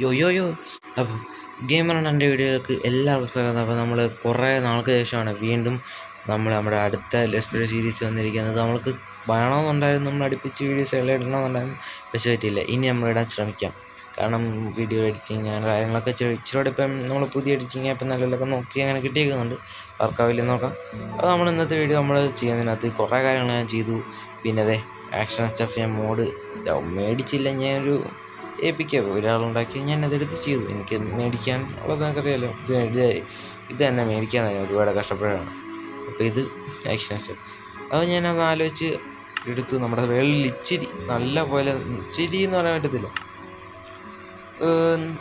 യോ യോ യോ അപ്പോൾ ഗെയിമറാണ് എൻ്റെ വീഡിയോയിലേക്ക് എല്ലാവർക്കും സ്വാഗതം. അപ്പോൾ നമ്മൾ കുറേ നാൾക്ക് ശേഷമാണ് വീണ്ടും നമ്മുടെ അടുത്ത ലെറ്റ്സ് പ്ലേ സീരീസ് വന്നിരിക്കുന്നത്. നമ്മൾക്ക് വേണമെന്നുണ്ടായിരുന്നു, നമ്മൾ അടുപ്പിച്ച് വീഡിയോസ് എല്ലാം ഇടണമെന്നുണ്ടായിരുന്നു, പക്ഷേ പറ്റിയില്ല. ഇനി നമ്മളിടാൻ ശ്രമിക്കാം. കാരണം വീഡിയോ എഡിറ്റിങ് അങ്ങനെ കാര്യങ്ങളൊക്കെ ഇച്ചിരി ഇപ്പം നമ്മൾ പുതിയ എഡിറ്റിങ് ആപ്പ് നല്ലതൊക്കെ നോക്കി അങ്ങനെ കിട്ടിയേക്കുന്നുണ്ട്. വർക്കാവില്ല നോക്കാം. അപ്പോൾ നമ്മൾ ഇന്നത്തെ വീഡിയോ നമ്മൾ ചെയ്യുന്നതിനകത്ത് കുറേ കാര്യങ്ങൾ ഞാൻ ചെയ്തു. പിന്നെ അതെ ആക്ഷൻ സ്റ്റഫ് ഞാൻ മോഡ് മേടിച്ചില്ല, ഞാനൊരു ഏൽപ്പിക്കുക ഒരാളുണ്ടാക്കി ഞാൻ അതെടുത്ത് ചെയ്തു. എനിക്ക് മേടിക്കാൻ ഉള്ളത് എനിക്കറിയാമല്ലോ, ഇത് തന്നെ മേടിക്കാൻ തന്നെ ഒരുപാട് കഷ്ടപ്പെടാണ്. അപ്പോൾ ഇത് ആക്ഷൻ സ്റ്റഫ് അത് ഞാനത് ആലോചിച്ച് എടുത്തു. നമ്മുടെ വേൾഡിൽ ഇച്ചിരി നല്ല പോലെ ഇച്ചിരി എന്ന് പറയാൻ പറ്റത്തില്ല,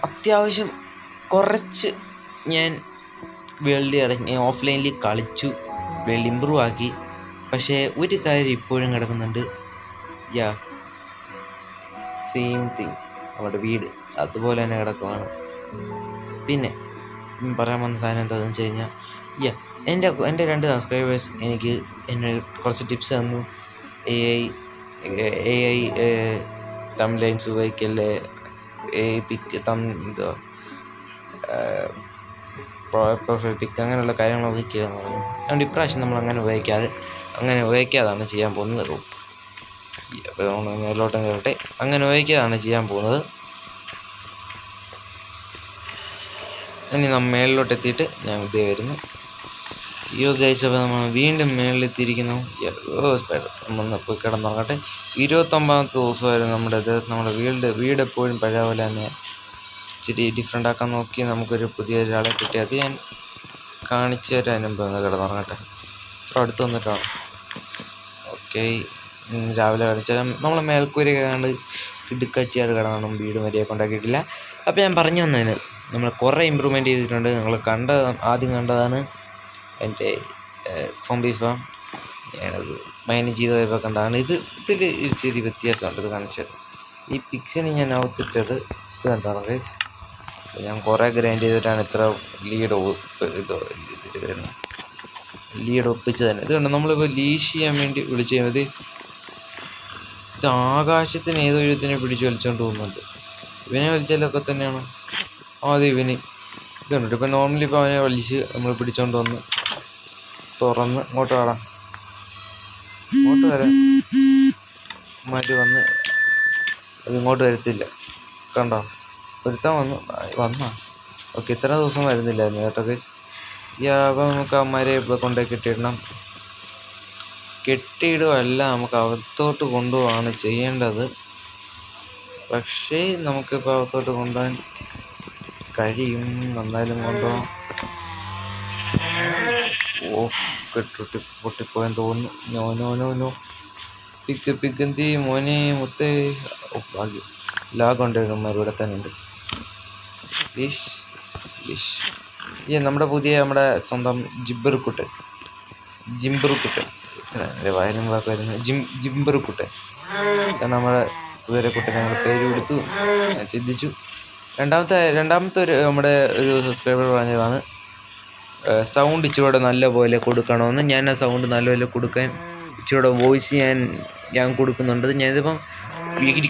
അത്യാവശ്യം കുറച്ച് ഞാൻ വേൾഡിൽ ഇറങ്ങി ഓഫ്ലൈനിൽ കളിച്ചു, വേൾഡ് ഇമ്പ്രൂവ് ആക്കി. പക്ഷേ ഒരു കാര്യം ഇപ്പോഴും കിടക്കുന്നുണ്ട്. സെയിം തിങ്, നമ്മുടെ വീട് അതുപോലെ തന്നെ കിടക്കുവാണ്. പിന്നെ പറയാൻ വന്ന കാര്യം എന്താണെന്ന് വെച്ച് കഴിഞ്ഞാൽ എൻ്റെ 2 സബ്സ്ക്രൈബേഴ്സ് എന്നെ കുറച്ച് ടിപ്സ് തന്നു. എ ഐ തംബ്ലൈൻസ് ഉപയോഗിക്കല്ലേ, പിക്ക് പ്രൊഫൈൽ പിക്ക് അങ്ങനെയുള്ള കാര്യങ്ങൾ ഉപയോഗിക്കുകയെന്ന് പറഞ്ഞു. അതുകൊണ്ട് ഇപ്രാവശ്യം നമ്മൾ അങ്ങനെ ഉപയോഗിക്കാതാണ് ചെയ്യാൻ പോകുന്നത്. അപ്പോൾ നമ്മൾ മേലോട്ട് കയറട്ടെ, അങ്ങനെ ഉപയോഗിക്കാതാണ് ചെയ്യാൻ പോകുന്നത്. ഇനി നമ്മൾ മേളിലോട്ട് എത്തിയിട്ട് ഞാൻ ഇതേ വരുന്നു. ഗൈസ്, അപ്പോൾ നമ്മൾ വീണ്ടും മേളിലെത്തിയിരിക്കുന്നു. നമ്മൾ പോയി കിടന്നുറങ്ങട്ടെ. 29ാമത്തെ ദിവസമായിരുന്നു നമ്മുടെ വീട് എപ്പോഴും പഴയ പോലെ തന്നെ ഇച്ചിരി ഡിഫറെൻ്റ് ആക്കാൻ നോക്കി. നമുക്കൊരു പുതിയൊരാളെ കിട്ടി, അത് ഞാൻ കാണിച്ചു തരാനും കിടന്നുറങ്ങട്ടെ. ഇത്ര അടുത്ത് വന്നിട്ടാണ്. ഓക്കെ, രാവിലെ കാണിച്ചാൽ നമ്മൾ മേൽക്കൂരയൊക്കെ കണ്ട് ഇടുക്കച്ചിയായിട്ട് കിടന്നണം, വീട് മര്യാദ ഉണ്ടാക്കിയിട്ടില്ല. അപ്പോൾ ഞാൻ പറഞ്ഞു വന്നതിന് നമ്മൾ കുറേ ഇമ്പ്രൂവ്മെൻറ്റ് ചെയ്തിട്ടുണ്ട്. നിങ്ങൾ ആദ്യം കണ്ടതാണ് എൻ്റെ സോംബി ഫാം. ഞാനത് മൈനിങ് ചെയ്ത് പോയപ്പോൾ കണ്ടതാണ്. ഇതിൽ ഇച്ചിരി വ്യത്യാസമുണ്ട്, ഇത് കാണിച്ചത്. ഈ പിക്സിന് ഞാൻ അകത്തിട്ടത് ഇത് കണ്ടാണ് ഗൈസ്. ഞാൻ കുറേ ഗ്രൈൻഡ് ചെയ്തിട്ടാണ് ഇത്ര ലീഡ് വരുന്നത്. ലീഡ് ഒപ്പിച്ച് തന്നെ ഇത് കണ്ടോ. നമ്മളിപ്പോൾ ലീഷ് ചെയ്യാൻ വേണ്ടി വിളിച്ചു കഴിയുമ്പോൾ ഇത് ആകാശത്തിന് ഏതോ എഴുത്തിനെ പിടിച്ച് വലിച്ചുകൊണ്ട് പോകുന്നുണ്ട്. ഇവനെ വലിച്ചാലൊക്കെ തന്നെയാണ് ആദ്യം ഇവന് ഇത് കണ്ടിട്ട്. ഇപ്പം നോർമലി ഇപ്പോൾ അവനെ വലിച്ച് നമ്മൾ പിടിച്ചോണ്ട് വന്ന് തുറന്ന് ഇങ്ങോട്ട് വരാം, ഇങ്ങോട്ട് വരാം മാറ്റി വന്ന് അത് ഇങ്ങോട്ട് വരത്തില്ല. കണ്ടോ, ഒരുത്താൻ വന്നാ ഓക്കെ. ഇത്ര ദിവസം വരുന്നില്ലായിരുന്നു കേട്ടോ ഗൈസ്. അപ്പോൾ നമുക്ക് അമ്മമാരെ ഇപ്പോൾ കൊണ്ടുപോയി കെട്ടിയിടുകയല്ല, നമുക്ക് അകത്തോട്ട് കൊണ്ടുപോവാണ് ചെയ്യേണ്ടത്. പക്ഷേ നമുക്കിപ്പോൾ അകത്തോട്ട് കൊണ്ടുപോകാൻ കഴിയും, എന്നാലും കൊണ്ടുപോകാം. പൊട്ടിപ്പോയെന്ന് തോന്നുന്നു. നോ പിക്കെന്തി മോനെ മുത്തേ. ഭാഗ്യം ലാഗുണ്ടായിരുന്നു, ഇവിടെ തന്നെ ഉണ്ട്. നമ്മുടെ സ്വന്തം ജിംബറുക്കുട്ടൻ വയലും വാക്കുമായിരുന്നു. ജിംബറുക്കുട്ടൻ നമ്മുടെ കുതിരക്കുട്ടൻ ഞങ്ങൾ പേര് കൊടുത്തു. ഞാൻ ചിന്തിച്ചു. രണ്ടാമത്തെ നമ്മുടെ ഒരു സബ്സ്ക്രൈബർ പറഞ്ഞതാണ് സൗണ്ട് ഇച്ചിരൂടെ നല്ലപോലെ കൊടുക്കണമെന്ന്. ഞാൻ ആ സൗണ്ട് നല്ലപോലെ കൊടുക്കാൻ ഇച്ചിരൂടെ വോയിസ് ഞാൻ കൊടുക്കുന്നുണ്ട്. ഞാനിതിപ്പം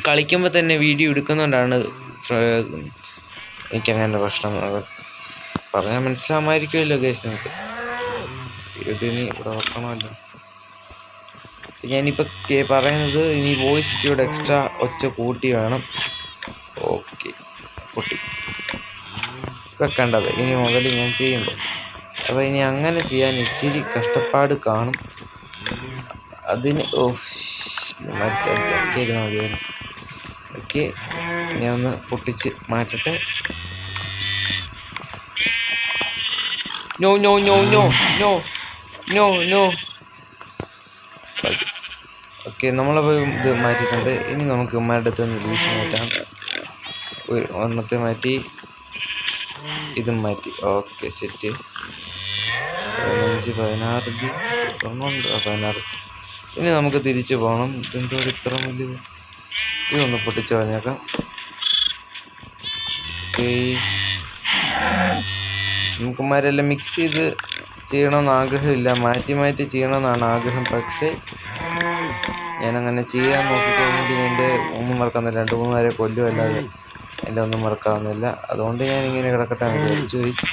കളിക്കുമ്പോൾ തന്നെ വീഡിയോ എടുക്കുന്നതുകൊണ്ടാണ് എനിക്കങ്ങനെ പ്രശ്നം. പറഞ്ഞാൽ മനസ്സിലാവുമായിരിക്കുമല്ലോ ഗൈസ് നിങ്ങൾക്ക്. ഇതിന് ഇവിടെ വെക്കണമല്ലോ. ഞാനിപ്പോൾ പറയുന്നത് ഇനി വോയിസ് ഇച്ചിരൂടെ എക്സ്ട്രാ ഒച്ച കൂട്ടി വേണം. ഓക്കെ, പൊട്ടി വെക്കേണ്ടത് ഇനി മുതൽ ഞാൻ ചെയ്യുമ്പോൾ. അപ്പോൾ ഇനി അങ്ങനെ ചെയ്യാൻ ഇച്ചിരി കഷ്ടപ്പാട് കാണും. അതിന് മരിച്ചായിരുന്നു മതിയായിരുന്നു. ഓക്കെ, ഞാൻ ഒന്ന് പൊട്ടിച്ച് മാറ്റട്ടെ. നോ. ഓക്കെ, നമ്മളപ്പോൾ ഇത് മാറ്റിയിട്ടുണ്ട്. ഇനി നമുക്ക് ഉമ്മയുടെ അടുത്ത് നിന്ന് ലീഷ് മാറ്റാം. ഒന്നത്തെ മാറ്റി, ഇതും മാറ്റി. Okay, set. 15, 16. ഇനി നമുക്ക് തിരിച്ചു പോകണം. ഇതിൻ്റെ ഇത്ര വലിയത് ഇതൊന്ന് പൊട്ടിച്ച് കളഞ്ഞേക്കാം. ഓക്കെ, നമുക്കുമാരെല്ലാം മിക്സ് ചെയ്ത് ചെയ്യണമെന്ന് ആഗ്രഹമില്ല, മാറ്റി ചെയ്യണമെന്നാണ് ആഗ്രഹം. പക്ഷേ ഞാനങ്ങനെ ചെയ്യാൻ നോക്കിക്കഴിഞ്ഞിട്ട് എൻ്റെ 3 പേർക്കൊന്ന് 2-3 പേരെ കൊല്ലുമല്ലാതെ എൻ്റെ ഒന്നും മറക്കാവുന്നില്ല. അതുകൊണ്ട് ഞാൻ ഇങ്ങനെ കിടക്കട്ടെ എന്ന് വിചാരിച്ചു.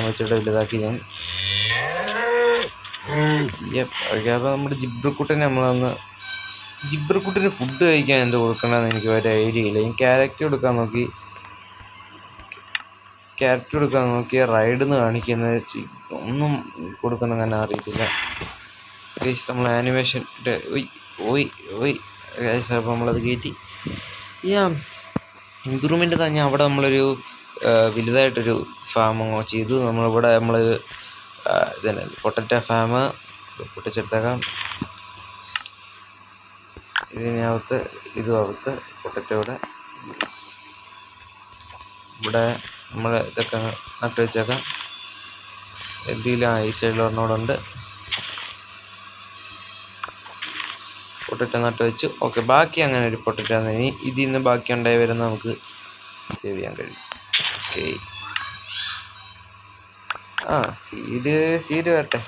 വെച്ചിട്ട് വലുതാക്കി ഞാൻ. ഓക്കെ, അപ്പോൾ നമ്മുടെ ജിബ്രക്കുട്ടനെ ജിബ്രക്കുട്ടിന് ഫുഡ് കഴിക്കാൻ എന്ത് കൊടുക്കണമെന്ന് എനിക്ക് ഒരു ഐഡിയ ഇല്ല. ഞാൻ ക്യാരറ്റ് കൊടുക്കാൻ നോക്കി റൈഡെന്ന് കാണിക്കുന്നത് ഒന്നും കൊടുക്കുന്ന അങ്ങനെ അറിയത്തില്ല. നമ്മൾ ആനിമേഷൻ്റെ അപ്പോൾ നമ്മളത് കയറ്റി ഇമ്പ്രൂവ്മെൻ്റ് തന്നെ. അവിടെ നമ്മളൊരു വലുതായിട്ടൊരു ഫാം ചെയ്തു. നമ്മളിവിടെ ഇതന്നെ പൊട്ടറ്റോ ഫാം പൊട്ടിച്ചെടുത്തേക്കാം. ഇതുമകത്ത് പൊട്ടറ്റോയുടെ ഇവിടെ നമ്മൾ ഇതൊക്കെ നട്ട് വെച്ചേക്കാം. എന്തെങ്കിലും ഈ സൈഡിൽ ഒരെണ്ണോടുണ്ട്. പൊട്ടറ്റോ നട്ട് വെച്ചു. ഓക്കെ, ബാക്കി അങ്ങനെ ഒരു പൊട്ടറ്റോ ഇനി ഇതിൽ നിന്ന് ബാക്കി ഉണ്ടായി വരുന്ന നമുക്ക് സേവ് ചെയ്യാൻ കഴിയും. ഓക്കെ, സീഡ് വരട്ടെ.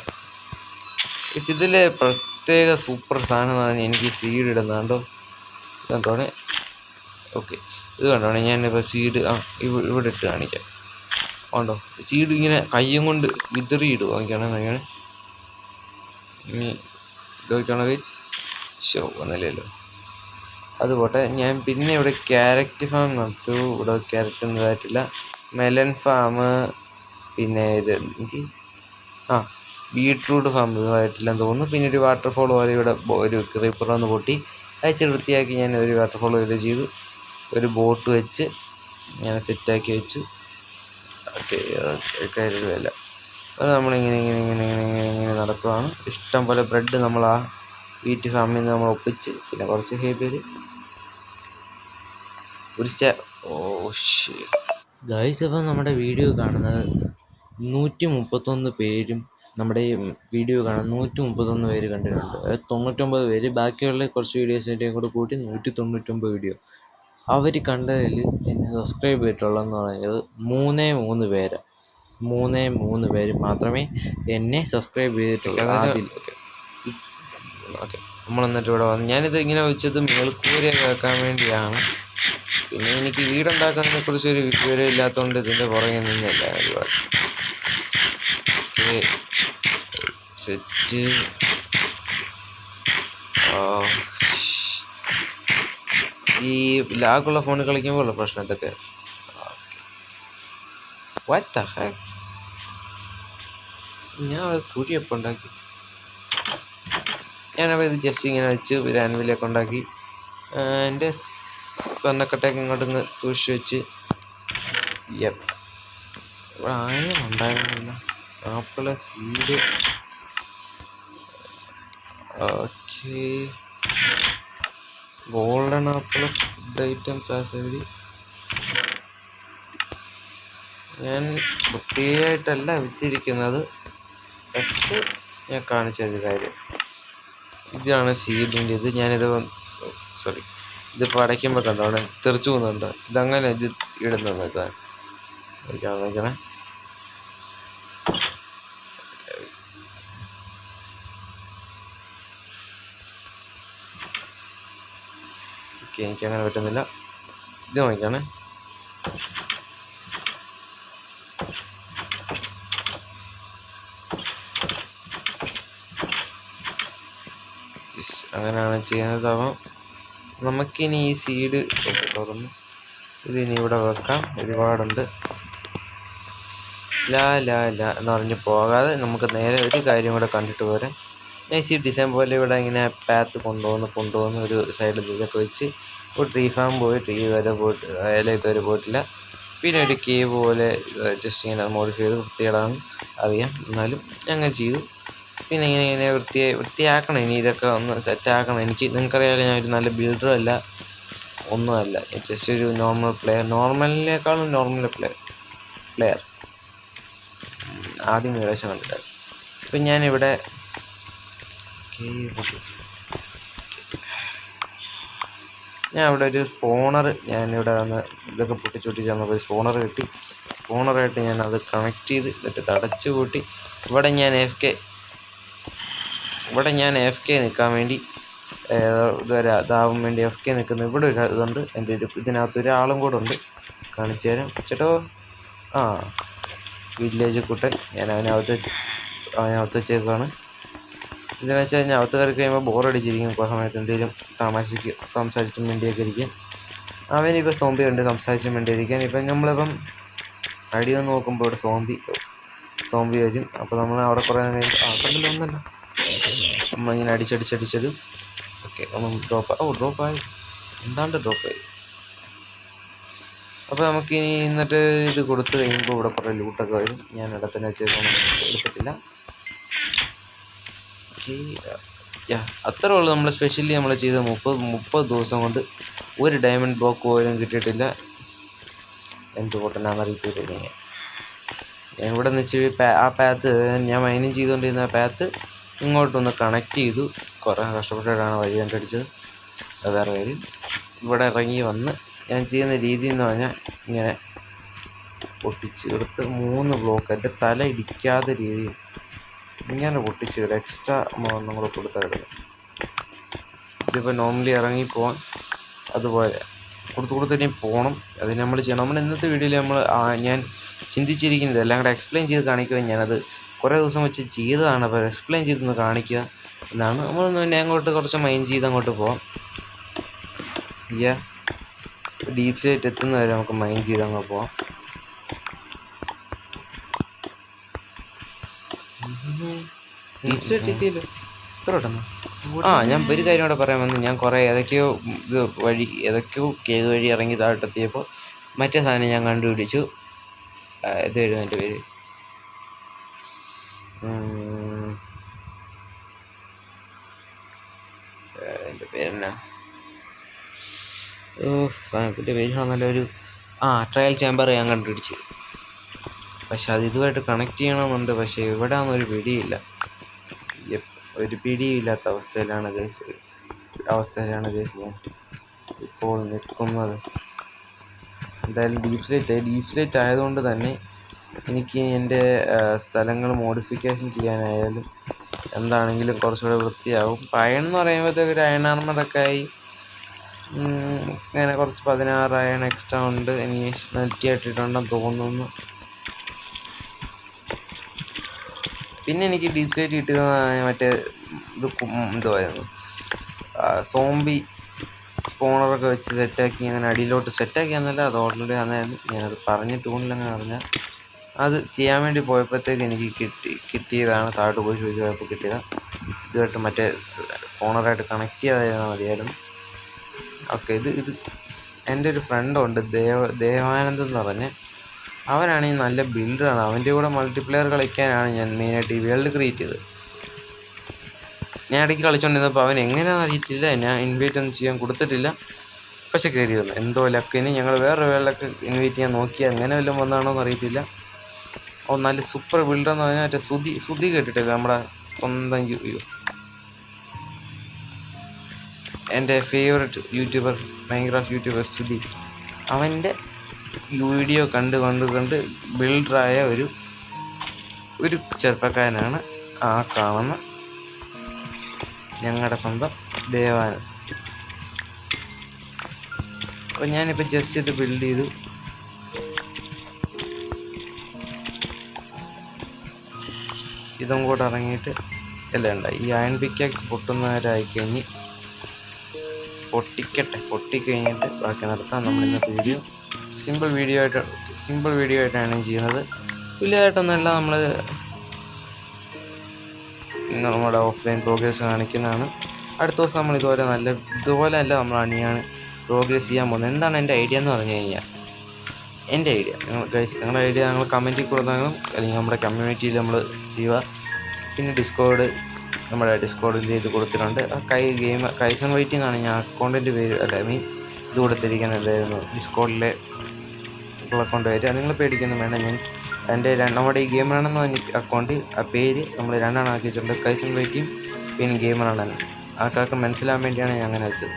ഇതിൽ പ്രത്യേക സൂപ്പർ സാധനമാണ് എനിക്ക് സീഡ് ഇടുന്നത്. കണ്ടോണേ. ഓക്കെ, ഇത് കണ്ടോണേ. ഞാനിപ്പോൾ സീഡ് ഇവിടെ ഇട്ട് കാണിക്കാം. കണ്ടോ, സീഡ് ഇങ്ങനെ കയ്യും കൊണ്ട് വിതറി ഇടുക. നോക്കിയാണ് ഇനി ഇത് നോക്കിയാണോ ഗൈസ്? ഷോ ഒന്നുമില്ലല്ലോ. അതുപോട്ടെ. ഞാൻ പിന്നെ ഇവിടെ ക്യാരറ്റ് ഫാം നട്ടു. ഇവിടെ ക്യാരറ്റ് ഒന്നും ഇതായിട്ടില്ല. മെലൺ ഫാം, പിന്നെ ഇത് ബീട്രൂട്ട് ഫാം ഇതായിട്ടില്ലെന്ന് തോന്നുന്നു. പിന്നെ ഒരു വാട്ടർഫോൾ പോലെ ഇവിടെ ഒരു ക്രീപ്പർ വന്ന് പൊട്ടി അയച്ച് വൃത്തിയാക്കി ഞാൻ ഒരു വാട്ടർഫോൾ പോലെ ചെയ്തു. ഒരു ബോട്ട് വെച്ച് ഞാൻ സെറ്റാക്കി വെച്ചു. ഓക്കെ, കാര്യമില്ല. അത് നമ്മളിങ്ങനെ ഇങ്ങനെ നടക്കുകയാണ്. ഇഷ്ടം പോലെ ബ്രെഡ് നമ്മൾ ആ വീറ്റ് ഫാമിൽ നിന്ന് നമ്മൾ ഒപ്പിച്ച് പിന്നെ കുറച്ച് ഹേബിയൽ ഒരു ഗൈസ്. അപ്പം നമ്മുടെ വീഡിയോ കാണുന്നത് 131 പേരും നമ്മുടെ ഈ വീഡിയോ കാണാൻ 131 പേര് കണ്ടിട്ടുണ്ട്. 99 പേര് ബാക്കിയുള്ള കുറച്ച് വീഡിയോസിൻ്റെയും കൂടെ കൂട്ടി 199 വീഡിയോ. അവർ കണ്ടതിൽ എന്നെ സബ്സ്ക്രൈബ് ചെയ്തിട്ടുള്ളതെന്ന് പറയുന്നത് 3 പേര്. 3 പേര് മാത്രമേ എന്നെ സബ്സ്ക്രൈബ് ചെയ്തിട്ടുള്ളൂ. അതിൽ ഓക്കെ, നമ്മളെന്നിട്ട് ഇവിടെ വന്നു. ഞാനിത് ഇങ്ങനെ വെച്ചത് മേൽക്കൂര കേൾക്കാൻ വേണ്ടിയാണ്. പിന്നെ എനിക്ക് വീടുണ്ടാക്കുന്നതിനെ കുറിച്ചൊരു വിവരം ഇല്ലാത്തതുകൊണ്ട് ഇതിൻ്റെ പുറകെ നിന്നില്ല ഒരുപാട്. Okay, set. ഈ ലാഗുള്ള ഫോണിൽ കളിക്കുമ്പോൾ ഉള്ള പ്രശ്നം ഇതൊക്കെ. ഞാൻ കുരിയപ്പം ഉണ്ടാക്കി. ഞാനപ്പോൾ ഇത് ജസ്റ്റ് ഇങ്ങനെ വെച്ച് ഒരു ആൻവിലൊക്കെ ഉണ്ടാക്കി എൻ്റെ സ്വർണ്ണക്കട്ടയൊക്കെ ഇങ്ങോട്ടൊന്ന് സൂക്ഷിച്ച് വെച്ച്. ഇവിടെ ആരും ഉണ്ടായിരുന്നില്ല. Apple seed. Okay, golden apple food items ആസരി. ഞാൻ വൃത്തിയായിട്ടല്ല വെച്ചിരിക്കുന്നത്, പക്ഷെ ഞാൻ കാണിച്ചൊരു കാര്യം ഇതാണ് സീഡിൻ്റെ ഇത്. ഞാനിത് ഇതിപ്പോൾ അടയ്ക്കുമ്പോൾ കണ്ടോ അവിടെ തെറിച്ചു പോകുന്നുണ്ട്. ഇതങ്ങനെ ഇത് ഇടുന്നത് ഇതാണ്. നോക്കണേ. ഓക്കെ, എനിക്കങ്ങനെ പറ്റുന്നില്ല. ഇത് നോക്കണേ. അങ്ങനെയാണ് ചെയ്യുന്നത്. അപ്പം നമുക്കിനി ഈ സീഡ് തുറന്ന് ഇതിനി ഇവിടെ വെക്കാം. ഒരുപാടുണ്ട്. ലാ എന്ന് പറഞ്ഞ് പോകാതെ നമുക്ക് നേരെ ഒരു കാര്യം കൂടെ കണ്ടിട്ട് പോരാം. ഈ ഡിസൈൻ പോലെ ഇവിടെ ഇങ്ങനെ പാത്ത് കൊണ്ടുവന്ന് ഒരു സൈഡിൽ ഇതൊക്കെ വെച്ച് ഒരു ട്രീ ഫാം പോയി ട്രീ വരെ പോയിട്ട് ഇതുവരെ പോയിട്ടില്ല. പിന്നെ ഒരു കേവ് പോലെ ജസ്റ്റ് ഇങ്ങനെ മോഡിഫൈ ചെയ്ത് വൃത്തിയിടാൻ അറിയാം. എന്നാലും അങ്ങനെ ചെയ്തു. പിന്നെ ഇങ്ങനെ വൃത്തിയാക്കണം. ഇനി ഇതൊക്കെ ഒന്ന് സെറ്റാക്കണം. നിങ്ങൾക്കറിയാമല്ലോ, ഞാൻ ഒരു നല്ല ബിൽഡറും അല്ല, ഒന്നുമല്ല. ജസ്റ്റ് ഒരു നോർമൽ പ്ലെയർ. നോർമലിനേക്കാളും നോർമൽ പ്ലെയർ ആദ്യം ഏകദേശം കണ്ടിട്ടായിരുന്നു. ഇപ്പം ഞാനിവിടെ ഒരു സ്പോണർ ഞാനിവിടെ വന്ന് ഇതൊക്കെ പൊട്ടിച്ചൊട്ടിച്ച് നമുക്കൊരു സ്പോണർ കിട്ടി. സ്പോണറായിട്ട് ഞാൻ അത് കണക്ട് ചെയ്ത് എന്നിട്ട് തടച്ചു കൂട്ടി. ഇവിടെ ഞാൻ AFK നിൽക്കാൻ വേണ്ടി ഇതുവരെ ഇതാവാൻ വേണ്ടി FK നിൽക്കുന്നു. ഇവിടെ ഒരു ഇതുണ്ട്. എൻ്റെ ഇതിനകത്ത് ഒരാളും കൂടെ ഉണ്ട്, കാണിച്ചു തരാം. ചേട്ടോ, ആ വില്ലേജ് കുട്ടൻ. ഞാൻ അവനകത്ത് വെച്ചേക്കാണ്. എന്താണെന്ന് വെച്ച് കഴിഞ്ഞാൽ അകത്ത് കയറി കഴിയുമ്പോൾ ബോറടിച്ചിരിക്കും. ഇപ്പോൾ സമയത്ത് എന്തെങ്കിലും തമാശയ്ക്ക് സംസാരിച്ചും വേണ്ടിയൊക്കെ ഇരിക്കും. അവനിപ്പോൾ സോംബി ഉണ്ട്, സംസാരിച്ചും വേണ്ടിയിരിക്കാൻ. ഇപ്പം നമ്മളിപ്പം അടി വന്ന് നോക്കുമ്പോൾ ഇവിടെ സോംബി വരും. അപ്പോൾ നമ്മൾ അവിടെ കുറേ കണ്ടില്ല ഒന്നല്ല, നമ്മളിങ്ങനെ അടിച്ചത്. ഓക്കെ, ഒന്ന് ഡ്രോപ്പായി. എന്താണ്ട് ഡ്രോപ്പായി. അപ്പോൾ നമുക്കിനി എന്നിട്ട് ഇത് കൊടുത്തു കഴിയുമ്പോൾ ഇവിടെ കുറേ ലൂട്ടൊക്കെ വരും. ഞാൻ ഇവിടെ തന്നെ വെച്ചേക്കൊന്നും എടുക്കത്തില്ല. അത്രേ ഉള്ളൂ. നമ്മൾ സ്പെഷ്യലി നമ്മൾ ചെയ്ത 30 ദിവസം കൊണ്ട് ഒരു ഡയമണ്ട് ബ്ലോക്ക് പോലും കിട്ടിയിട്ടില്ല. എന്ത് പൊട്ടനാണെന്ന് അറിയത്തില്ല. ഞാൻ ഇവിടെ നിന്ന് വെച്ച് ആ പാത്ത് ഞാൻ മൈനിങ് ചെയ്തുകൊണ്ടിരുന്ന പാത്ത് ഇങ്ങോട്ടൊന്ന് കണക്ട് ചെയ്തു. കുറേ കഷ്ടപ്പെട്ടിട്ടാണ് വഴി കണ്ടടിച്ചത്. അത് വേറെ കാര്യം. ഇവിടെ ഇറങ്ങി വന്ന് ഞാൻ ചെയ്യുന്ന രീതി എന്ന് പറഞ്ഞാൽ ഇങ്ങനെ പൊട്ടിച്ചെടുത്ത് 3 ബ്ലോക്ക് എൻ്റെ തല ഇടിക്കാത്ത രീതിയിൽ ഇങ്ങനെ പൊട്ടിച്ചെടുത്ത് എക്സ്ട്രാ നമ്മൾ കൊടുത്തായിരുന്നു. ഇതിപ്പോൾ നോർമലി ഇറങ്ങിപ്പോവാൻ അതുപോലെ കൊടുത്തിനി പോകണം. അത് നമ്മൾ ചെയ്യണം. നമ്മൾ ഇന്നത്തെ വീഡിയോയിൽ ഞാൻ ചിന്തിച്ചിരിക്കുന്നത് എല്ലാം കൂടെ എക്സ്പ്ലെയിൻ ചെയ്ത് കാണിക്കുക. ഞാനത് കുറേ ദിവസം വെച്ച് ചെയ്തതാണ്. അപ്പോൾ എക്സ്പ്ലെയിൻ ചെയ്തൊന്ന് കാണിക്കുക എന്നാണ്. നമ്മളൊന്ന് പിന്നെ അങ്ങോട്ട് കുറച്ച് മൈൻഡ് ചെയ്ത് അങ്ങോട്ട് പോവാം. ഡീപ്പ് സൈറ്റ് എത്തുന്ന വരെ നമുക്ക് മൈൻഡ് ചെയ്ത് അങ്ങ് പോവാം. ഡീപ്പ് സൈറ്റ് എത്തിയല്ലോ ഇത്ര പെട്ടെന്ന്. ഞാൻ ഒരു കാര്യം കൂടെ പറയാൻ വന്നു. ഞാൻ കുറേ ഏതൊക്കെയോ കേവ് വഴി ഇറങ്ങി താഴത്തെത്തിയപ്പോൾ മറ്റേ സാധനം ഞാൻ കണ്ടുപിടിച്ചു. ഇതായിരുന്നു എൻ്റെ പേര്. എൻ്റെ പേരെന്നാ? സാധനത്തിൻ്റെ പേര് നല്ലൊരു ട്രയൽ ചേമ്പർ ഞാൻ കണ്ടുപിടിച്ച്. പക്ഷെ അത് ഇതുമായിട്ട് കണക്ട് ചെയ്യണമെന്നുണ്ട്. പക്ഷേ എവിടെയാണെന്നൊരു പിടിയില്ല. ഒരു പിടിയില്ലാത്ത അവസ്ഥയിലാണ് ഗൈസ് ഞാൻ ഇപ്പോൾ നിൽക്കുന്നത്. എന്തായാലും ഡീപ്പ് സ്ലേറ്റ് ആയതുകൊണ്ട് തന്നെ എനിക്ക് എൻ്റെ സ്ഥലങ്ങൾ മോഡിഫിക്കേഷൻ ചെയ്യാനായാലും എന്താണെങ്കിലും കുറച്ചുകൂടെ വൃത്തിയാവും. അയൺ എന്ന് പറയുമ്പോഴത്തേക്ക് ഒരു അയൺ ആർമറൊക്കെ ആയി. ഇങ്ങനെ കുറച്ച് 16 അയൺ എക്സ്ട്രാ ഉണ്ട്. ഇനി മെൽറ്റി ആയിട്ടിട്ടുണ്ടെന്ന് തോന്നുന്നു. പിന്നെ എനിക്ക് ഡീപ്പ് സൈറ്റ് കിട്ടിയത് മറ്റേ എന്തുവായിരുന്നു, സോംബി സ്പോണറൊക്കെ വെച്ച് സെറ്റാക്കി അങ്ങനെ അടിയിലോട്ട് സെറ്റാക്കി എന്നല്ല, അത് ഓൾറെഡി അന്നായിരുന്നു. ഞാനത് പറഞ്ഞ ടൂണിലങ്ങനെ അറിഞ്ഞാൽ അത് ചെയ്യാൻ വേണ്ടി പോയപ്പോഴത്തേക്ക് എനിക്ക് കിട്ടിയതാണ്. താഴോട്ട് പോയി ചോദിച്ചു പോയപ്പോൾ കിട്ടിയതാണ്. ഇതുമായിട്ട് മറ്റേ സ്പോണറായിട്ട് കണക്ട് ചെയ്താൽ മതിയായിരുന്നു. ഓക്കെ, ഇത് എൻ്റെ ഒരു ഫ്രണ്ടുണ്ട് ദേവാനന്ദ് എന്ന് പറഞ്ഞ്. അവനാണെങ്കിൽ നല്ല ബിൽഡറാണ്. അവൻ്റെ കൂടെ മൾട്ടിപ്ലെയർ കളിക്കാനാണ് ഞാൻ മെയിനായിട്ട് ഈ വേൾഡ് ക്രിയേറ്റ് ചെയ്തത്. ഞാൻ ഇടയ്ക്ക് കളിച്ചുകൊണ്ടിരുന്നപ്പോൾ അവൻ എങ്ങനെയാണെന്ന് അറിയത്തില്ല, ഞാൻ ഇൻവൈറ്റ് ഒന്നും ചെയ്യാൻ കൊടുത്തിട്ടില്ല. പക്ഷെ കയറി വന്നു. എന്തോ ലക്കിന് ഞങ്ങൾ വേറെ വേൾഡൊക്കെ ഇൻവൈറ്റ് ചെയ്യാൻ നോക്കി, അങ്ങനെ വല്ലതും വന്നാണോ എന്ന് അറിയത്തില്ല. നല്ല സൂപ്പർ ബിൽഡർ എന്ന് പറഞ്ഞാൽ മറ്റേ സുധി കേട്ടിട്ടില്ല, നമ്മുടെ സ്വന്തം എൻ്റെ favourite YouTuber, Minecraft YouTuber Sudhi. അവൻ്റെ വീഡിയോ കണ്ട് ബിൽഡറായ ഒരു ചെറുപ്പക്കാരനാണ് ആ കാണുന്ന ഞങ്ങളുടെ സ്വന്തം ദേവാനന്ദ്. അപ്പോൾ ഞാനിപ്പോൾ ജസ്റ്റ് ഇത് ബിൽഡ് ചെയ്തു. ഇതും കൂടെ ഇറങ്ങിയിട്ട് എല്ലാം ഉണ്ടായി. ഈ അയൺ പിക്കാക്സ് പൊട്ടുന്നവരായിക്കഴിഞ്ഞ് പൊട്ടിക്കഴിഞ്ഞിട്ട് ബാക്കി നടത്താം. നമ്മൾ ഇന്നത്തെ വീഡിയോ സിമ്പിൾ വീഡിയോ ആയിട്ടാണ് ചെയ്യുന്നത്. വലിയതായിട്ടൊന്നുമല്ല, നമ്മുടെ ഓഫ്ലൈൻ പ്രോഗ്രസ് കാണിക്കുന്നതാണ്. അടുത്ത ദിവസം നമ്മൾ ഇതുപോലെ അല്ല നമ്മൾ അണിയാണ് പ്രോഗ്രസ് ചെയ്യാൻ പോകുന്നത്. എന്താണ് എൻ്റെ ഐഡിയ എന്ന് പറഞ്ഞു കഴിഞ്ഞാൽ, എൻ്റെ ഐഡിയ നിങ്ങളുടെ ഐഡിയ നിങ്ങൾ കമൻറ്റിൽ കൊടുത്താലും അല്ലെങ്കിൽ നമ്മുടെ കമ്മ്യൂണിറ്റിയിൽ നമ്മൾ ചെയ്യുക. പിന്നെ നമ്മുടെ ഡിസ്കോഡിൽ ഇത് കൊടുത്തിട്ടുണ്ട്. കൈസൺ വൈറ്റി എന്നാണ് ഞാൻ അക്കൗണ്ടിൻ്റെ പേര് ഇത് കൊടുത്തിരിക്കുന്നത്. എന്തായിരുന്നു ഡിസ്കോഡിലെ അക്കൗണ്ട് പേര്. നിങ്ങൾ പേടിക്കൊന്നും വേണ്ട. ഞാൻ നമ്മുടെ ഈ ഗെയിം റൺ എന്ന അക്കൗണ്ടിൽ ആ പേര് നമ്മൾ 2 ആക്കി വെച്ചിട്ടുണ്ട്. കൈസൺ വൈറ്റിയും പിന്നെ ഗെയിം റണ്ണൻ. ആൾക്കാർക്ക് മനസ്സിലാകാൻ വേണ്ടിയാണ് ഞാൻ അങ്ങനെ വെച്ചത്.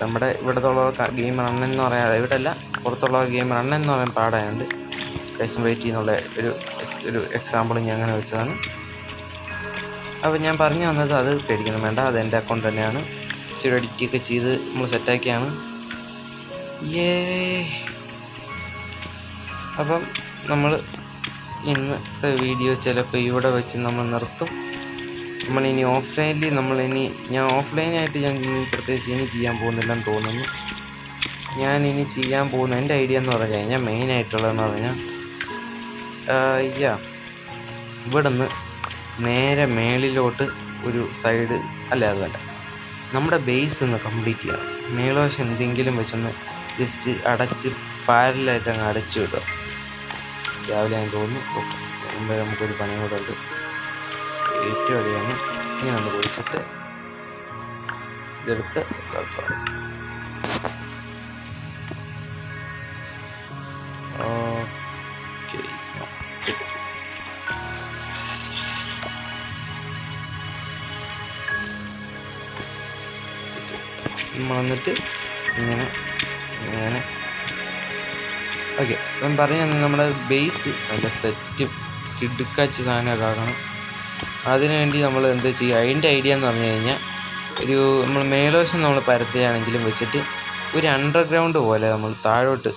നമ്മുടെ ഇവിടത്തുള്ള ഗെയിം റണ്ണൻ എന്ന് പറയാൻ, ഇവിടെയല്ല പുറത്തുള്ള ഗെയിം റണ്ണൻ എന്ന് പറയാൻ പാടായുണ്ട്. കൈസൺ വൈറ്റി എന്നുള്ള ഒരു എക്സാമ്പിൾ ഞാൻ അങ്ങനെ വെച്ചതാണ്. അപ്പോൾ ഞാൻ പറഞ്ഞു വന്നത് അത് പേടിക്കണം വേണ്ട, അത് എൻ്റെ അക്കൗണ്ട് തന്നെയാണ്. ഇച്ചിരി എഡിറ്റൊക്കെ ചെയ്ത് നമ്മൾ സെറ്റാക്കിയാണ്. അപ്പം നമ്മൾ ഇന്നത്തെ വീഡിയോ ചിലപ്പോൾ ഇവിടെ വെച്ച് നമ്മൾ നിർത്തും. നമ്മളിനി ഓഫ്ലൈനിൽ ഞാൻ ഓഫ്ലൈനായിട്ട് ഞാൻ പ്രത്യേകിച്ച് ഇനി ചെയ്യാൻ പോകുന്നില്ലെന്ന് തോന്നുന്നു. ഞാനിനി ചെയ്യാൻ പോകുന്ന എൻ്റെ ഐഡിയ എന്ന് പറഞ്ഞു കഴിഞ്ഞാൽ മെയിനായിട്ടുള്ളതെന്ന് പറഞ്ഞാൽ ഇവിടുന്ന് നേരെ മേളിലോട്ട് ഒരു സൈഡ് അത് വേണ്ട, നമ്മുടെ ബേസ് ഒന്ന് കംപ്ലീറ്റ് ചെയ്യണം. മേളവശം എന്തെങ്കിലും വെച്ചൊന്ന് ജസ്റ്റ് അടച്ച് പാരലായിട്ട് അങ്ങ് അടച്ചു വിടുക. രാവിലെ ഞാൻ തോന്നുന്നു മുമ്പേ നമുക്കൊരു പണിയും കൂടെ ഉണ്ട്. ഏറ്റവും അടിയാണ് ഇനി ഒന്ന് കുടിച്ചിട്ട് ഇതെടുത്ത് ഓക്കെ. നമ്മൾ വന്നിട്ട് ഇങ്ങനെ ഓക്കെ. അപ്പം പറഞ്ഞു നമ്മുടെ ബേസ് നല്ല സെറ്റും കിടുക്കാച്ച് സാധനമൊക്കെ ആക്കണം. അതിനുവേണ്ടി നമ്മൾ എന്താ ചെയ്യുക, അതിൻ്റെ ഐഡിയ എന്ന് പറഞ്ഞു കഴിഞ്ഞാൽ നമ്മൾ മേൽവശം നമ്മൾ പരത്തുകയാണെങ്കിലും വെച്ചിട്ട് ഒരു അണ്ടർഗ്രൗണ്ട് പോലെ നമ്മൾ താഴോട്ട്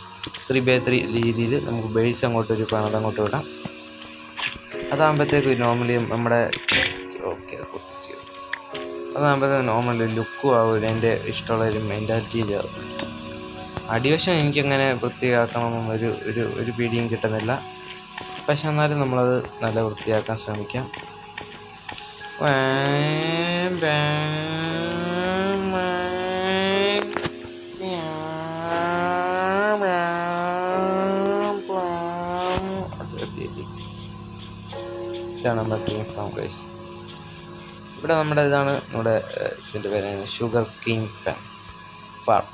3x3 രീതിയിൽ നമുക്ക് ബേസ് അങ്ങോട്ട് ഒരു പണത് അങ്ങോട്ട് വിടാം. അതാകുമ്പോഴത്തേക്ക് നോർമലി നമ്മുടെ അതാകുമ്പോഴത്തേക്ക് നോർമലി ലുക്കും ആവും. എൻ്റെ ഇഷ്ടമുള്ളൊരു മെൻറ്റാലിറ്റിയിൽ അടിവശം എനിക്കങ്ങനെ വൃത്തിയാക്കണം ഒരു പിടിയും കിട്ടുന്നില്ല. പക്ഷെ എന്നാലും നമ്മളത് നല്ല വൃത്തിയാക്കാൻ ശ്രമിക്കാം. ഇതാണ് നമ്മുടെ ടീം ഫാം ഗൈസ്. ഇവിടെ ഇതാണ് നമ്മുടെ ഇതിൻ്റെ പേര് ഷുഗർ കിങ് ഫാം.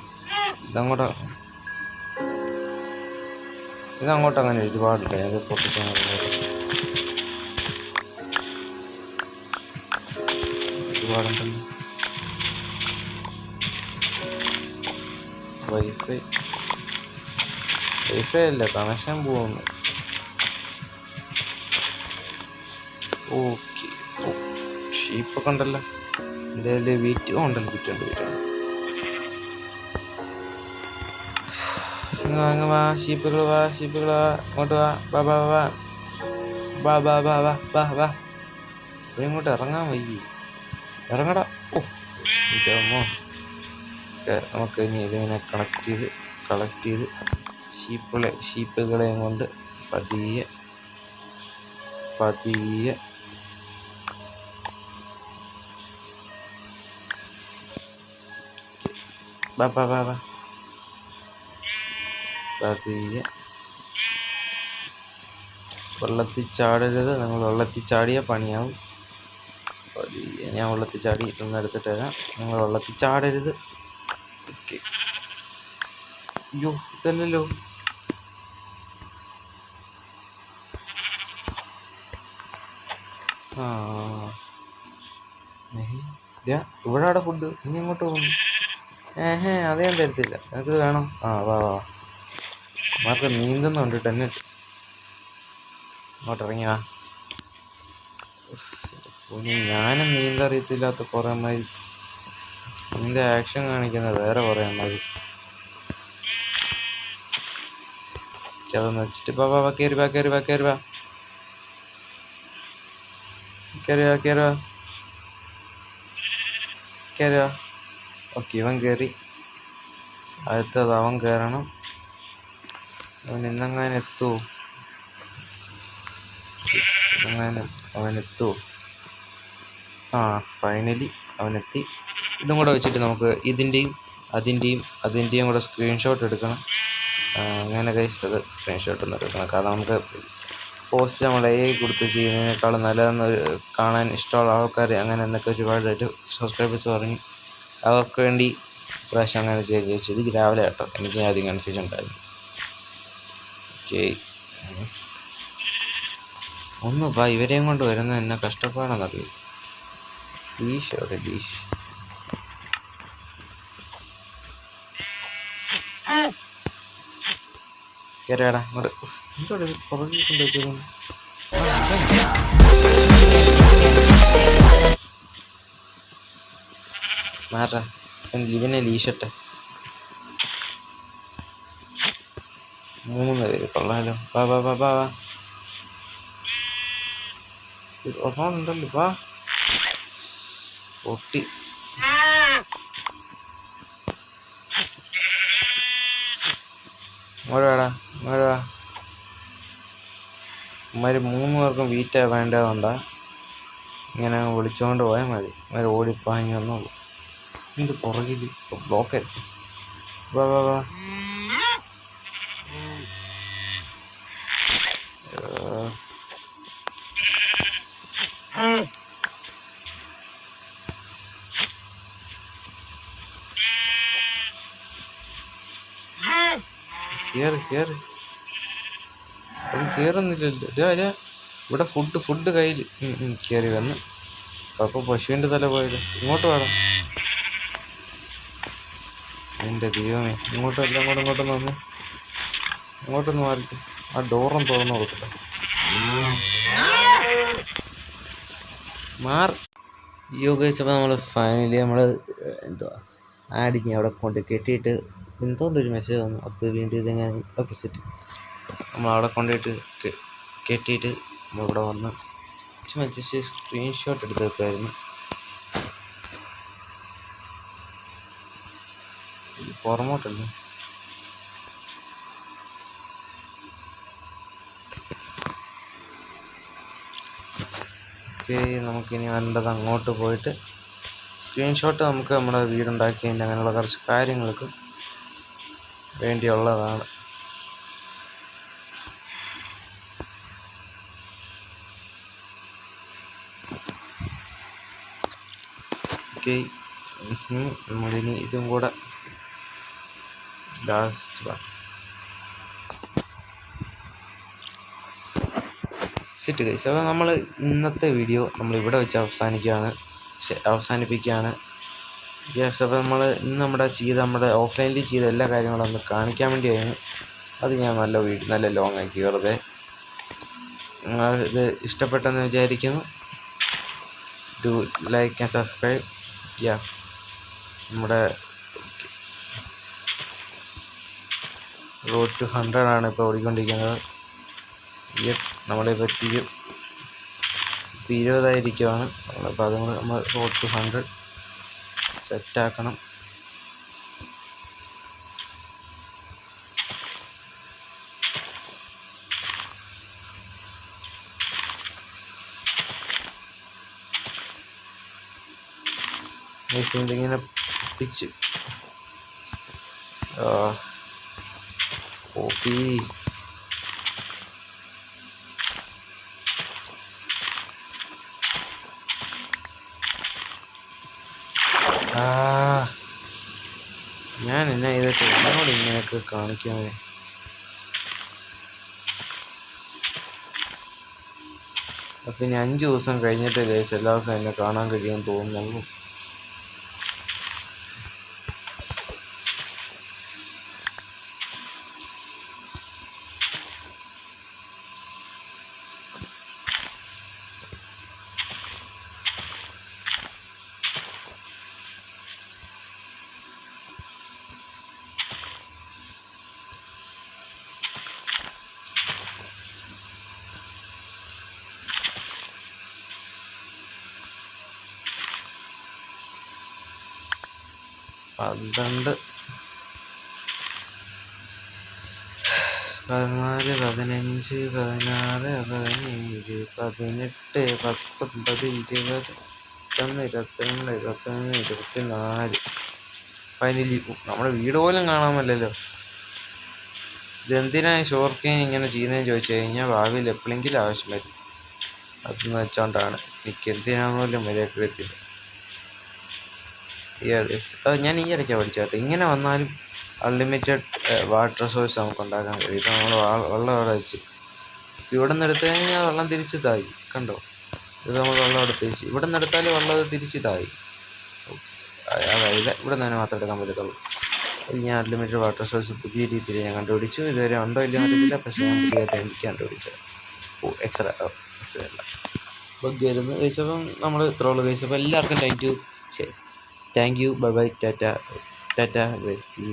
ഇതങ്ങോട്ട് അങ്ങനെ ഒരുപാടില്ല. അത് പൊട്ടിച്ചാൽ ഒരുപാടുണ്ടല്ലോ. വൈഫൈ അല്ല, കണക്ഷൻ പോകുന്നു. ഓക്കെ, ഷീപ്പൊക്കെ ഉണ്ടല്ലോ. എൻ്റെ കയ്യിൽ വീറ്റ് ഉണ്ടല്ലോ, വീറ്റുണ്ട്. വാ ഷീപ്പുകൾ വാ, ഇങ്ങോട്ട് വാ. ഇങ്ങോട്ട് ഇറങ്ങാൻ വയ്യ, ഇറങ്ങടാ. ഇതമ്മോ. നമുക്ക് ഇനി ഇതിങ്ങനെ കളക്ട് ചെയ്ത് ഷീപ്പുകളെയും കൊണ്ട് പതിയെ വാ പതിയെ. വെള്ളത്തിൽ ചാടരുത്. നിങ്ങൾ വെള്ളത്തിൽ ചാടിയ പണിയാവും. പതിയെ. ഞാൻ വെള്ളത്തിൽ ചാടി ഇതൊന്നും എടുത്തിട്ട് തരാം. നിങ്ങൾ വെള്ളത്തിൽ ചാടരുത്. ഓക്കെ. അയ്യോ, ഇതല്ലല്ലോ. ഇവിടെ ഫുഡ്. ഇനി എങ്ങോട്ട് പോകുന്നു? അതേ ഞാൻ തരത്തില്ല. നിനക്ക് വേണം? വാ. മാർക്ക് നീന്തുന്നുണ്ട് തന്നെ. അങ്ങോട്ട് ഇറങ്ങിയാ. ഞാനും നീന്തറിയത്തില്ലാത്ത കുറേ അമ്മാരി നീന്ത ആക്ഷൻ കാണിക്കുന്നത് വേറെ കുറേ അമ്മാരി. അതൊന്ന് വെച്ചിട്ട് കയറുക. ഓക്കെ, ഇവൻ കയറി. അടുത്തത് അവൻ കയറണം. അവൻ ഇന്നെങ്ങാനും എത്തുമോ? അവനെത്തുമോ? ഫൈനലി അവനെത്തി. ഇതും കൂടെ വെച്ചിട്ട് നമുക്ക് ഇതിൻ്റെയും അതിൻ്റെയും കൂടെ സ്ക്രീൻഷോട്ട് എടുക്കണം. അങ്ങനെ ഗൈസ് അത് സ്ക്രീൻഷോട്ട് ഒന്ന് എടുക്കണം. കാരണം നമുക്ക് പോസ്റ്റ് നമ്മൾ കൊടുത്ത് ചെയ്യുന്നതിനേക്കാളും നല്ലതെന്ന് കാണാൻ ഇഷ്ടമുള്ള ആൾക്കാർ അങ്ങനെ എന്നൊക്കെ ഒരുപാടായിട്ട് സബ്സ്ക്രൈബേഴ്സ് പറഞ്ഞു. അവർക്ക് വേണ്ടി പ്രാവശ്യം അങ്ങനെ ചോദിച്ചു. ഇത് രാവിലെ കേട്ടോ, എനിക്ക് ആദ്യം കൺഫ്യൂഷൻ ഉണ്ടായിരുന്നു. ഓക്കെ, ഒന്ന് ഇവരെയും കൊണ്ട് വരുന്നത് എന്നെ കഷ്ടപ്പാടാണെന്നറിയും. ലീഷ് കേരടാ ഇങ്ങോട്ട്. എന്തോടെ പുറകിൽ കൊണ്ട് വെച്ചേക്കുന്നു? മാറാ ഇവനെ ലീഷട്ടെ. 3 പേര് കൊള്ളാലോ. വാ വാ വാ വാ വാ. ഒരെണ്ണമുണ്ടല്ലോ. വാ പൊട്ടി. ഓരോടാ ഓരോ ഇമാര് 3 പേർക്കും വീറ്റ വേണ്ടതുകൊണ്ടാ ഇങ്ങനെ വിളിച്ചുകൊണ്ട് പോയാൽ മതി. ഇവർ ഓടിപ്പാങ്ങി വന്നോളൂ. ഇത് പുറകിൽ ബ്ലോക്ക്. വാ വാ വാ. കേറ് കേറ്. അവൻ കേറുന്നില്ലല്ലോ. ഇവിടെ ഫുഡ് കയ്യിൽ. കയറി വന്ന്. അപ്പോൾ പശുവിൻ്റെ തല പോയത്. ഇങ്ങോട്ട് വേണം. എൻ്റെ ദൈവമേ, ഇങ്ങോട്ടല്ല ഇങ്ങോട്ടൊന്ന് വന്ന്. ഇങ്ങോട്ടൊന്ന് മാറിക്കും. ആ ഡോറൊന്ന് തുറന്നു കൊടുക്കട്ടെ. യോഗ നമ്മൾ ഫൈനലി എന്തുവാ ആടിഞ്ഞ് അവിടെ കൊണ്ട് കെട്ടിയിട്ട് എന്തോണ്ടൊരു മെസ്സേജ് വന്നു. അപ്പോൾ വീണ്ടും ഇതെങ്ങനെ ഓക്കെ സെറ്റ്. നമ്മളവിടെ കൊണ്ടുപോയിട്ട് കെട്ടിയിട്ട് നമ്മളിവിടെ വന്ന് ജസ്റ്റ് സ്ക്രീൻഷോട്ട് എടുത്ത് വെക്കായിരുന്നു. പുറമോട്ടല്ലേ. ഓക്കെ, നമുക്കിനി വേണ്ടത് അങ്ങോട്ട് പോയിട്ട് സ്ക്രീൻഷോട്ട് നമുക്ക് നമ്മുടെ വീടുണ്ടാക്കിയതിൻ്റെ അങ്ങനെയുള്ള കുറച്ച് കാര്യങ്ങൾക്ക് വേണ്ടിയുള്ളതാണ്. ഓക്കെ, നമ്മളിനി ഇതും കൂടെ ലാസ്റ്റ് സെറ്റ് ഗൈസ്. അപ്പോൾ നമ്മൾ ഇന്നത്തെ വീഡിയോ നമ്മളിവിടെ വെച്ച് അവസാനിപ്പിക്കുകയാണ്. യെസ്, അപ്പോൾ നമ്മൾ ഇന്ന് നമ്മുടെ ഓഫ്ലൈനിൽ ചെയ്ത എല്ലാ കാര്യങ്ങളും ഒന്ന് കാണിക്കാൻ വേണ്ടിയായിരുന്നു. അത് ഞാൻ നല്ല ലോങ് ആക്കി വെറുതെ. ഇത് ഇഷ്ടപ്പെട്ടെന്ന് വിചാരിക്കുന്നു. Do like and subscribe. നമ്മുടെ റോഡ് ടു 100 ആണ് ഇപ്പോൾ ഓടിക്കൊണ്ടിരിക്കുന്നത്. നമ്മളിപ്പോൾ 20 ആയിരിക്കുവാണ്. അപ്പോൾ അതുകൊണ്ട് നമ്മൾ റോഡ് ടു 100 സെറ്റാക്കണം. ഇങ്ങനെ പിച്ച് കോപ്പി. ഞാൻ എന്നാ ചെയ്തിട്ട് എന്നോട് ഇങ്ങനെയൊക്കെ കാണിക്കാതെ. അപ്പം ഇനി 5 ദിവസം കഴിഞ്ഞിട്ട് എല്ലാവർക്കും എന്നെ കാണാൻ കഴിയുമെന്ന് തോന്നുന്നു. പന്ത്രണ്ട് 14 15 16 17 18 19 20 21 22 23 24. ഫൈനലി നമ്മുടെ വീട് പോലും കാണാമല്ലോ. ഇതെന്തിനാണ് ഷോർക്കെ ഇങ്ങനെ ചെയ്യുന്നതെന്ന് ചോദിച്ചു കഴിഞ്ഞാൽ ഭാവിയിൽ എപ്പോഴെങ്കിലും ആവശ്യം വരും. അതെന്ന് വെച്ചോണ്ടാണ്. എനിക്ക് എന്തിനാന്ന് പോലും മര്യാദ. ഞാൻ ഈ ഇടയ്ക്കാണ് പഠിച്ചേട്ടോ. ഇങ്ങനെ വന്നാലും അൺലിമിറ്റഡ് വാട്ടർ സോഴ്സ് നമുക്ക് ഉണ്ടാക്കാൻ കഴിയും. ഇപ്പം നമ്മൾ വെള്ളം അവിടെ വെച്ച് ഇവിടെ നിന്ന് എടുത്തു കഴിഞ്ഞാൽ വെള്ളം തിരിച്ചിതായി. കണ്ടോ, ഇത് നമ്മൾ വെള്ളം എടുത്തേച്ച് ഇവിടെ നിന്ന് എടുത്താൽ വെള്ളം തിരിച്ചിതായി. അതായത് ഇവിടെ നിന്ന് തന്നെ മാത്രമേ എടുക്കാൻ പറ്റത്തുള്ളൂ. ഇത് ഞാൻ അൺലിമിറ്റഡ് വാട്ടർ സോഴ്സ് പുതിയ രീതിയിൽ ഞാൻ കണ്ടുപിടിച്ചു. ഇതുവരെ ഉണ്ടോ ഇല്ലയോ അറിയില്ല, പക്ഷേ ഞാൻ പുതിയതായിട്ട് എനിക്ക് കണ്ടുപിടിച്ചത്. എക്സ്ട്രാ അല്ല. ബഗ് വരുന്നു ഗൈസ്. അപ്പം നമ്മൾ ഇത്ര ഉള്ളു ഗൈസ്. അപ്പോൾ എല്ലാവർക്കും thank you bye bye Tata Tata guys.